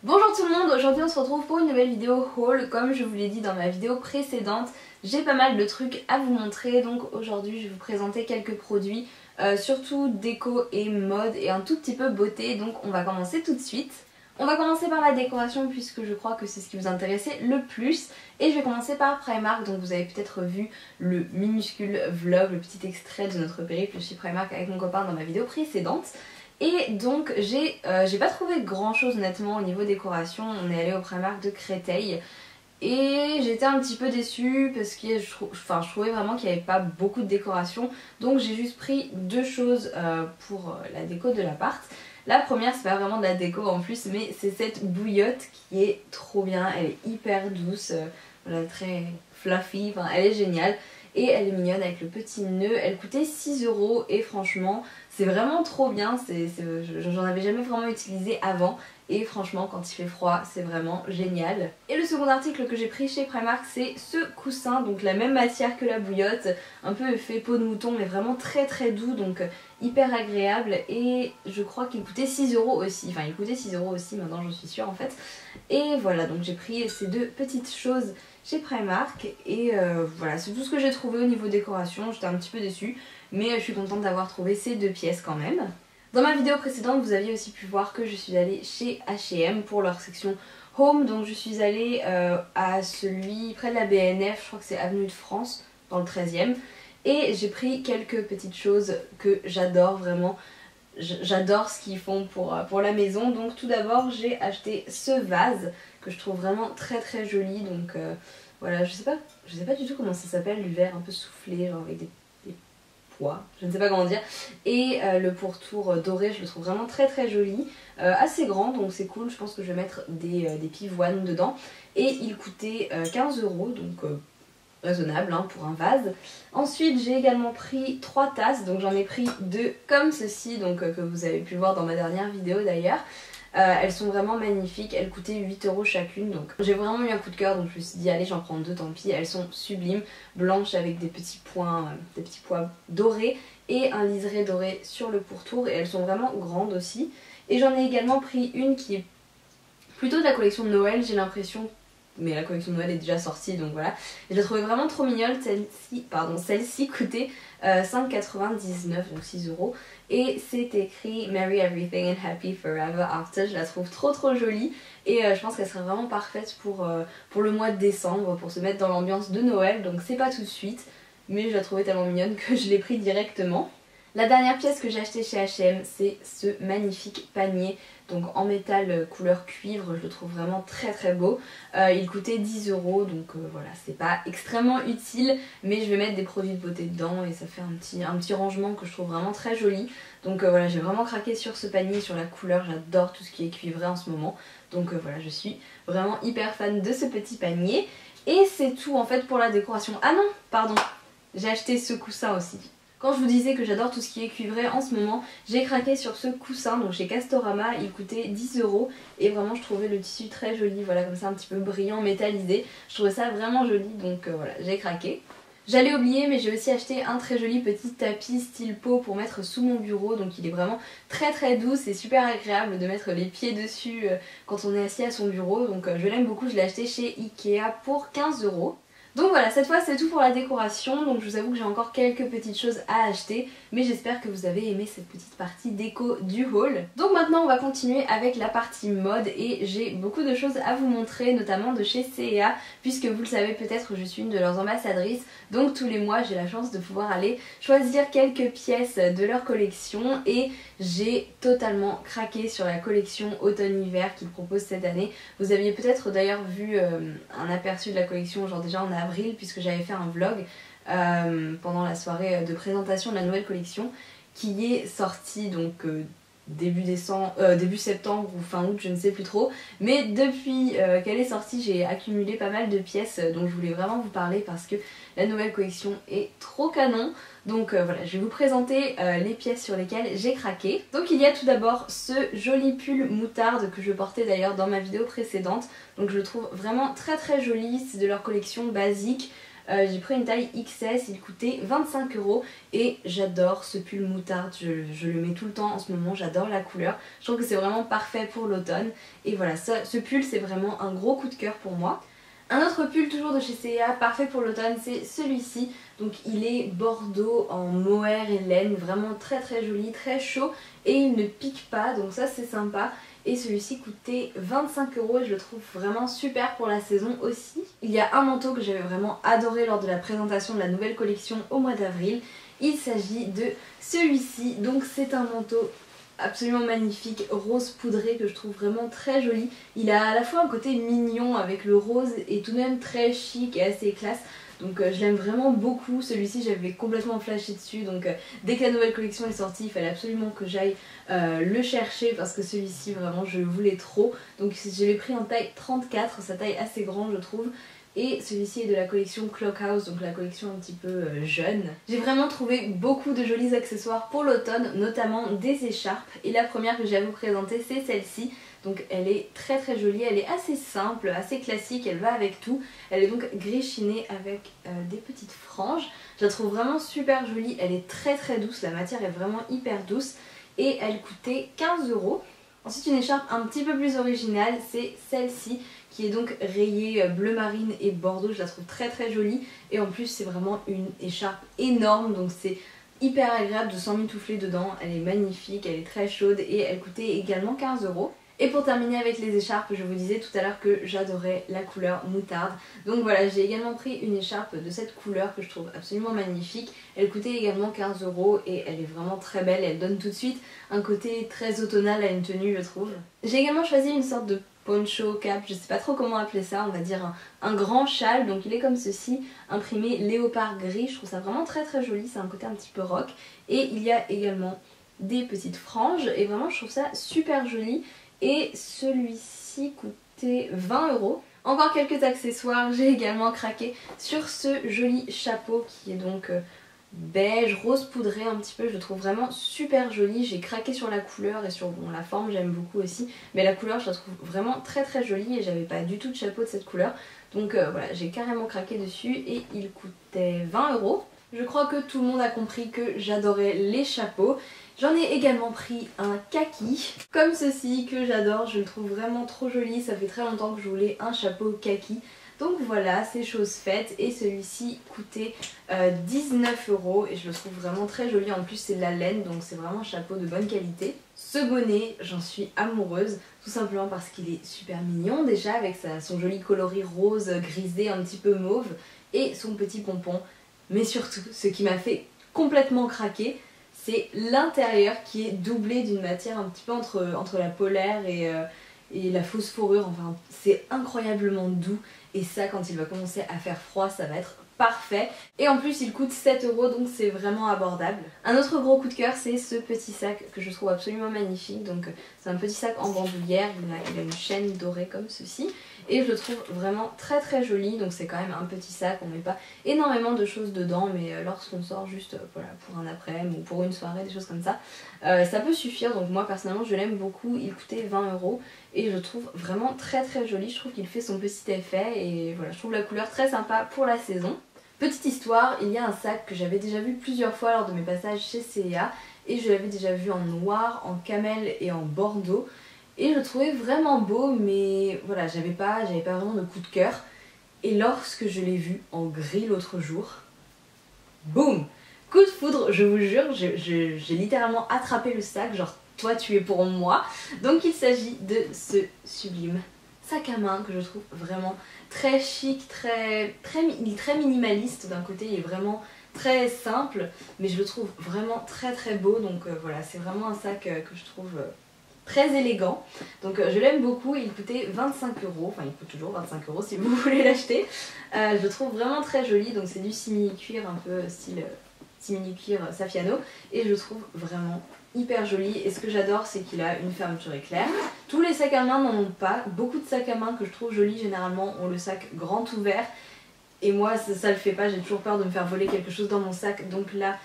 Bonjour tout le monde, aujourd'hui on se retrouve pour une nouvelle vidéo haul. Comme je vous l'ai dit dans ma vidéo précédente, j'ai pas mal de trucs à vous montrer. Donc aujourd'hui je vais vous présenter quelques produits, surtout déco et mode et un tout petit peu beauté. Donc on va commencer tout de suite. On va commencer par la décoration puisque je crois que c'est ce qui vous intéressait le plus. Et je vais commencer par Primark. Donc vous avez peut-être vu le minuscule vlog, le petit extrait de notre périple chez Primark avec mon copain dans ma vidéo précédente. Et donc j'ai pas trouvé grand chose honnêtement au niveau décoration. On est allé au Primark de Créteil et j'étais un petit peu déçue parce que je trouvais vraiment qu'il n'y avait pas beaucoup de décoration. Donc j'ai juste pris deux choses pour la déco de l'appart. La première, c'est pas vraiment de la déco en plus, mais c'est cette bouillotte qui est trop bien. Elle est hyper douce, voilà, très fluffy, enfin elle est géniale. Et elle est mignonne avec le petit nœud. Elle coûtait 6 € et franchement c'est vraiment trop bien. J'en avais jamais vraiment utilisé avant. Et franchement quand il fait froid c'est vraiment génial. Et le second article que j'ai pris chez Primark, c'est ce coussin. Donc la même matière que la bouillotte. Un peu effet peau de mouton mais vraiment très très doux. Donc hyper agréable. Et je crois qu'il coûtait 6 € aussi. Enfin il coûtait 6 € aussi maintenant je suis sûre en fait. Et voilà, donc j'ai pris ces deux petites choses chez Primark et voilà, c'est tout ce que j'ai trouvé au niveau décoration. J'étais un petit peu déçue mais je suis contente d'avoir trouvé ces deux pièces quand même. Dans ma vidéo précédente vous aviez aussi pu voir que je suis allée chez H&M pour leur section Home. Donc je suis allée à celui près de la BNF, je crois que c'est Avenue de France dans le 13e. Et j'ai pris quelques petites choses que j'adore vraiment. J'adore ce qu'ils font pour la maison. Donc tout d'abord j'ai acheté ce vase que je trouve vraiment très très joli. Donc voilà, je sais pas du tout comment ça s'appelle, du verre un peu soufflé genre avec des pois, je ne sais pas comment dire. Et le pourtour doré, je le trouve vraiment très très joli, assez grand donc c'est cool. Je pense que je vais mettre des pivoines dedans. Et il coûtait 15 €, donc raisonnable hein, pour un vase. Ensuite j'ai également pris 3 tasses, donc j'en ai pris 2 comme ceci, donc que vous avez pu voir dans ma dernière vidéo d'ailleurs. Elles sont vraiment magnifiques, elles coûtaient 8 € chacune, donc j'ai vraiment eu un coup de cœur, donc je me suis dit allez j'en prends 2 tant pis. Elles sont sublimes, blanches avec des petits pois dorés et un liseré doré sur le pourtour, et elles sont vraiment grandes aussi. Et j'en ai également pris une qui est plutôt de la collection de Noël, j'ai l'impression, mais la collection de Noël est déjà sortie donc voilà. Et je la trouvais vraiment trop mignonne, celle-ci coûtait 5,99 €, donc 6 €. Et c'est écrit Merry Everything and Happy Forever After. Je la trouve trop trop jolie et je pense qu'elle serait vraiment parfaite pour le mois de décembre, pour se mettre dans l'ambiance de Noël. Donc c'est pas tout de suite, mais je la trouvais tellement mignonne que je l'ai pris directement. La dernière pièce que j'ai achetée chez H&M, c'est ce magnifique panier, donc en métal couleur cuivre. Je le trouve vraiment très très beau. Il coûtait 10 €, donc voilà, c'est pas extrêmement utile, mais je vais mettre des produits de beauté dedans et ça fait un petit rangement que je trouve vraiment très joli. Donc voilà, j'ai vraiment craqué sur ce panier, sur la couleur. J'adore tout ce qui est cuivré en ce moment. Donc voilà, je suis vraiment hyper fan de ce petit panier. Et c'est tout en fait pour la décoration. Ah non, pardon, j'ai acheté ce coussin aussi. Quand je vous disais que j'adore tout ce qui est cuivré en ce moment, j'ai craqué sur ce coussin, donc chez Castorama. Il coûtait 10 € et vraiment je trouvais le tissu très joli, voilà, comme ça un petit peu brillant, métallisé. Je trouvais ça vraiment joli, donc voilà, j'ai craqué. J'allais oublier, mais j'ai aussi acheté un très joli petit tapis style peau pour mettre sous mon bureau. Donc il est vraiment très très doux, c'est super agréable de mettre les pieds dessus quand on est assis à son bureau. Donc je l'aime beaucoup, je l'ai acheté chez Ikea pour 15 €. Donc voilà, cette fois c'est tout pour la décoration. Donc je vous avoue que j'ai encore quelques petites choses à acheter, mais j'espère que vous avez aimé cette petite partie déco du haul. Donc maintenant on va continuer avec la partie mode et j'ai beaucoup de choses à vous montrer, notamment de chez C&A, puisque vous le savez peut-être, je suis une de leurs ambassadrices. Donc tous les mois j'ai la chance de pouvoir aller choisir quelques pièces de leur collection et j'ai totalement craqué sur la collection automne-hiver qu'ils proposent cette année. Vous aviez peut-être d'ailleurs vu un aperçu de la collection genre déjà en avril, puisque j'avais fait un vlog pendant la soirée de présentation de la nouvelle collection qui est sortie donc début septembre ou fin août, je ne sais plus trop. Mais depuis qu'elle est sortie, j'ai accumulé pas mal de pièces dont je voulais vraiment vous parler parce que la nouvelle collection est trop canon. Donc voilà, je vais vous présenter les pièces sur lesquelles j'ai craqué. Donc il y a tout d'abord ce joli pull moutarde que je portais d'ailleurs dans ma vidéo précédente. Donc je le trouve vraiment très très joli, c'est de leur collection basique. J'ai pris une taille XS, il coûtait 25 € et j'adore ce pull moutarde, je le mets tout le temps en ce moment, j'adore la couleur. Je trouve que c'est vraiment parfait pour l'automne et voilà, ce pull c'est vraiment un gros coup de cœur pour moi. Un autre pull toujours de chez C&A, parfait pour l'automne, c'est celui-ci. Donc il est bordeaux en mohair et laine, vraiment très joli, très chaud et il ne pique pas, donc ça c'est sympa. Et celui-ci coûtait 25 € et je le trouve vraiment super pour la saison aussi. Il y a un manteau que j'avais vraiment adoré lors de la présentation de la nouvelle collection au mois d'avril. Il s'agit de celui-ci, donc c'est un manteau absolument magnifique, rose poudré que je trouve vraiment très joli. Il a à la fois un côté mignon avec le rose et tout de même très chic et assez classe. Donc je l'aime vraiment beaucoup. Celui-ci j'avais complètement flashé dessus, donc dès que la nouvelle collection est sortie il fallait absolument que j'aille le chercher parce que celui-ci vraiment je le voulais trop. Donc je l'ai pris en taille 34, sa taille assez grande je trouve. Et celui-ci est de la collection Clockhouse, donc la collection un petit peu jeune. J'ai vraiment trouvé beaucoup de jolis accessoires pour l'automne, notamment des écharpes. Et la première que j'ai à vous présenter c'est celle-ci. Donc elle est très jolie, elle est assez simple, assez classique, elle va avec tout. Elle est donc gris chiné avec des petites franges. Je la trouve vraiment super jolie, elle est très douce, la matière est vraiment hyper douce. Et elle coûtait 15 €. Ensuite une écharpe un petit peu plus originale, c'est celle-ci qui est donc rayée bleu marine et bordeaux. Je la trouve très jolie et en plus c'est vraiment une écharpe énorme, donc c'est hyper agréable de s'emmitoufler dedans. Elle est magnifique, elle est très chaude et elle coûtait également 15 €. Et pour terminer avec les écharpes, je vous disais tout à l'heure que j'adorais la couleur moutarde. Donc voilà, j'ai également pris une écharpe de cette couleur que je trouve absolument magnifique. Elle coûtait également 15 € et elle est vraiment très belle. Elle donne tout de suite un côté très automnal à une tenue, je trouve. J'ai également choisi une sorte de poncho, cap, je sais pas trop comment appeler ça, on va dire un grand châle. Donc il est comme ceci, imprimé léopard gris. Je trouve ça vraiment très joli, c'est un côté un petit peu rock. Et il y a également des petites franges et vraiment je trouve ça super joli. Et celui-ci coûtait 20 €. Encore quelques accessoires, j'ai également craqué sur ce joli chapeau qui est donc beige, rose poudré un petit peu, je le trouve vraiment super joli. J'ai craqué sur la couleur et sur la forme, j'aime beaucoup aussi. Mais la couleur je la trouve vraiment très jolie et j'avais pas du tout de chapeau de cette couleur. Donc voilà, j'ai carrément craqué dessus et il coûtait 20 €. Je crois que tout le monde a compris que j'adorais les chapeaux. J'en ai également pris un kaki, comme ceci, que j'adore, je le trouve vraiment trop joli, ça fait très longtemps que je voulais un chapeau kaki. Donc voilà, c'est chose faite et celui-ci coûtait 19 € et je le trouve vraiment très joli, en plus c'est de la laine donc c'est vraiment un chapeau de bonne qualité. Ce bonnet, j'en suis amoureuse, tout simplement parce qu'il est super mignon déjà avec son joli coloris rose grisé un petit peu mauve et son petit pompon. Mais surtout, ce qui m'a fait complètement craquer, c'est l'intérieur qui est doublé d'une matière un petit peu entre la polaire et la fausse fourrure. Enfin, c'est incroyablement doux et ça, quand il va commencer à faire froid, ça va être parfait. Et en plus, il coûte 7 € donc c'est vraiment abordable. Un autre gros coup de cœur, c'est ce petit sac que je trouve absolument magnifique. Donc c'est un petit sac en bandoulière, il a une chaîne dorée comme ceci. Et je le trouve vraiment très joli, donc c'est quand même un petit sac, on met pas énormément de choses dedans, mais lorsqu'on sort juste voilà, pour un après-midi ou pour une soirée, des choses comme ça, ça peut suffire. Donc moi personnellement je l'aime beaucoup, il coûtait 20 € et je le trouve vraiment très joli, je trouve qu'il fait son petit effet et voilà, je trouve la couleur très sympa pour la saison. Petite histoire, il y a un sac que j'avais déjà vu plusieurs fois lors de mes passages chez C&A et je l'avais déjà vu en noir, en camel et en bordeaux. Et je le trouvais vraiment beau, mais voilà, j'avais pas vraiment de coup de cœur. Et lorsque je l'ai vu en gris l'autre jour, boum! Coup de foudre, je vous jure, j'ai littéralement attrapé le sac, genre toi tu es pour moi. Donc il s'agit de ce sublime sac à main que je trouve vraiment très chic, il est très minimaliste d'un côté, il est vraiment très simple, mais je le trouve vraiment très beau. Donc voilà, c'est vraiment un sac que je trouve très élégant, donc je l'aime beaucoup. Il coûtait 25 €, enfin il coûte toujours 25 € si vous voulez l'acheter. Je le trouve vraiment très joli, donc c'est du simili-cuir un peu style simili-cuir Saffiano et je le trouve vraiment hyper joli. Et ce que j'adore, c'est qu'il a une fermeture éclair. Tous les sacs à main n'en ont pas, beaucoup de sacs à main que je trouve jolis généralement ont le sac grand ouvert et moi ça le fait pas, j'ai toujours peur de me faire voler quelque chose dans mon sac. Donc là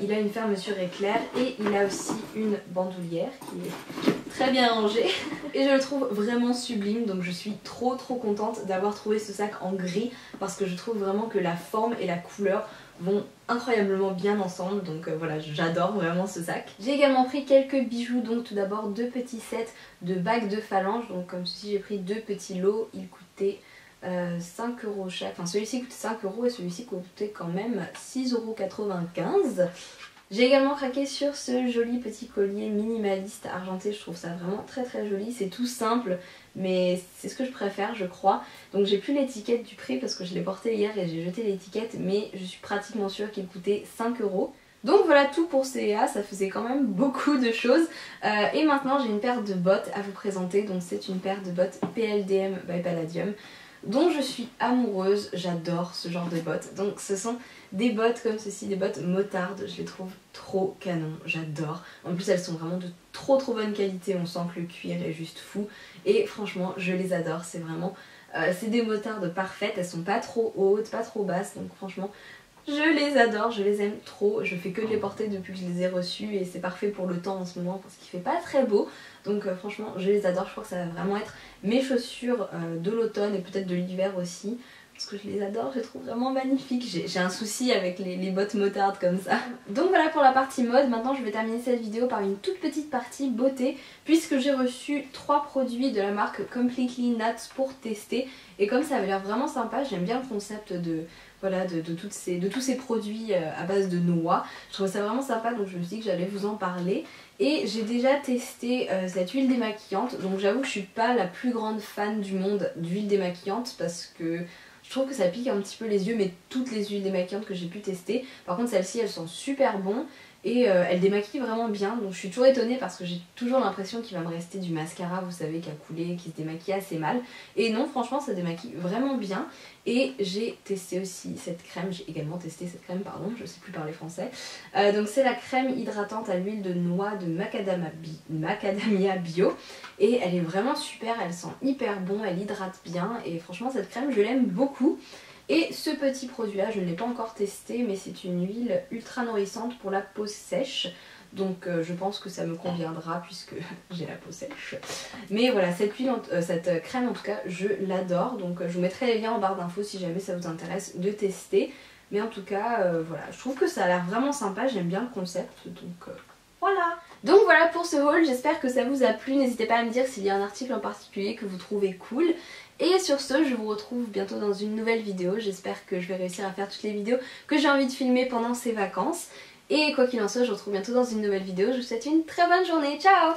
il a une fermeture éclair et il a aussi une bandoulière qui est très bien rangée et je le trouve vraiment sublime. Donc je suis trop contente d'avoir trouvé ce sac en gris parce que je trouve vraiment que la forme et la couleur vont incroyablement bien ensemble. Donc voilà, j'adore vraiment ce sac. J'ai également pris quelques bijoux, donc tout d'abord 2 petits sets de bagues de phalange. Donc comme ceci, j'ai pris 2 petits lots, ils coûtaient 5 € chaque. Enfin celui-ci coûtait 5 € et celui-ci coûtait quand même 6,95 €. J'ai également craqué sur ce joli petit collier minimaliste argenté, je trouve ça vraiment très joli, c'est tout simple mais c'est ce que je préfère je crois. Donc j'ai plus l'étiquette du prix parce que je l'ai porté hier et j'ai jeté l'étiquette, mais je suis pratiquement sûre qu'il coûtait 5 €. Donc voilà tout pour CA, ça faisait quand même beaucoup de choses. Et maintenant j'ai une paire de bottes à vous présenter, donc c'est une paire de bottes PLDM by Palladium dont je suis amoureuse, j'adore ce genre de bottes. Donc ce sont des bottes comme ceci, des bottes motardes, je les trouve trop canon, j'adore. En plus elles sont vraiment de trop bonne qualité, on sent que le cuir est juste fou. Et franchement je les adore, c'est vraiment... c'est des motardes parfaites, elles sont pas trop hautes, pas trop basses, donc franchement... je les adore, je les aime trop, je fais que de les porter depuis que je les ai reçues et c'est parfait pour le temps en ce moment parce qu'il fait pas très beau. Donc franchement je les adore, je crois que ça va vraiment être mes chaussures de l'automne et peut-être de l'hiver aussi. Parce que je les adore, je les trouve vraiment magnifiques. J'ai un souci avec les bottes motardes comme ça. Donc voilà pour la partie mode. Maintenant je vais terminer cette vidéo par une toute petite partie beauté, puisque j'ai reçu 3 produits de la marque Completely Nuts pour tester. Et comme ça avait l'air vraiment sympa, j'aime bien le concept de... voilà, de tous ces produits à base de noix. Je trouve ça vraiment sympa, donc je me suis dit que j'allais vous en parler. Et j'ai déjà testé cette huile démaquillante, donc j'avoue que je suis pas la plus grande fan du monde d'huile démaquillante parce que je trouve que ça pique un petit peu les yeux, mais toutes les huiles démaquillantes que j'ai pu tester. Par contre celles-ci elles sont super bonnes et elles démaquillent vraiment bien, donc je suis toujours étonnée parce que j'ai toujours l'impression qu'il va me rester du mascara, vous savez, qui a coulé, qui se démaquille assez mal. Et non, franchement ça démaquille vraiment bien. Et j'ai testé aussi cette crème, j'ai également testé cette crème, pardon, je sais plus parler français. Donc c'est la crème hydratante à l'huile de noix de Macadamia Bio. Et elle est vraiment super, elle sent hyper bon, elle hydrate bien et franchement cette crème je l'aime beaucoup. Et ce petit produit là je ne l'ai pas encore testé, mais c'est une huile ultra nourrissante pour la peau sèche. Donc je pense que ça me conviendra puisque j'ai la peau sèche. Mais voilà, cette crème en tout cas je l'adore. Donc je vous mettrai les liens en barre d'infos si jamais ça vous intéresse de tester. Mais en tout cas voilà, je trouve que ça a l'air vraiment sympa, j'aime bien le concept. Donc voilà. Donc voilà pour ce haul, j'espère que ça vous a plu. N'hésitez pas à me dire s'il y a un article en particulier que vous trouvez cool. Et sur ce, je vous retrouve bientôt dans une nouvelle vidéo. J'espère que je vais réussir à faire toutes les vidéos que j'ai envie de filmer pendant ces vacances. Et quoi qu'il en soit, je vous retrouve bientôt dans une nouvelle vidéo. Je vous souhaite une très bonne journée. Ciao!